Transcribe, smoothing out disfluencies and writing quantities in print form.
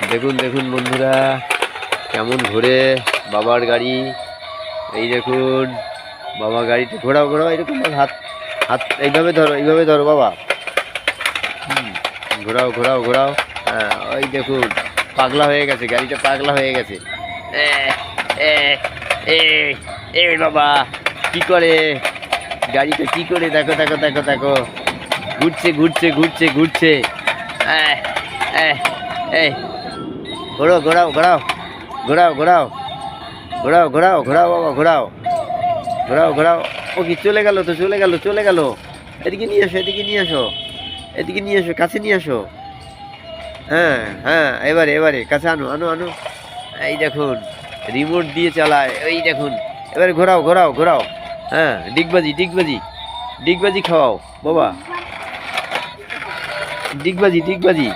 দেখুন দেখুন বন্ধুরা কেমন ঘোরে বাবার গাড়ি। এই দেখুন বাবা গাড়িতে ঘোরাও ঘোরাও, এরকম হাত হাত এইভাবে ধরো বাবা। ঘোরাও ঘোরাও ঘোরাও। হ্যাঁ ওই দেখুন পাগলা হয়ে গেছে, গাড়িটা পাগলা হয়ে গেছে। এ বাবা কি করে গাড়িটা, কি করে দেখো দেখো দেখো দেখো, ঘুরছে ঘুরছে ঘুরছে ঘুরছে। ঘোরাও ঘোরাও ঘোরাও ঘোরাও ঘোরাও ঘোরাও ঘোরাও ঘোরাও বাবা ঘোরাও ঘোরাও ঘোরাও। ও কি চলে গেল, তো চলে গেল চলে গেল। এদিকে নিয়ে আসো, এদিকে নিয়ে আসো, এদিকে নিয়ে আসো, কাছে নিয়ে আসো। হ্যাঁ হ্যাঁ এবারে এবারে কাছে আনো আনো আনো। এই দেখুন রিমোট দিয়ে চালায়, এই দেখুন। এবারে ঘোরাও ঘোরাও ঘোরাও। হ্যাঁ ডিগবাজি ডিগবাজি ডিগবাজি খাওয়াও বাবা, ডিগবাজি ডিগবাজি।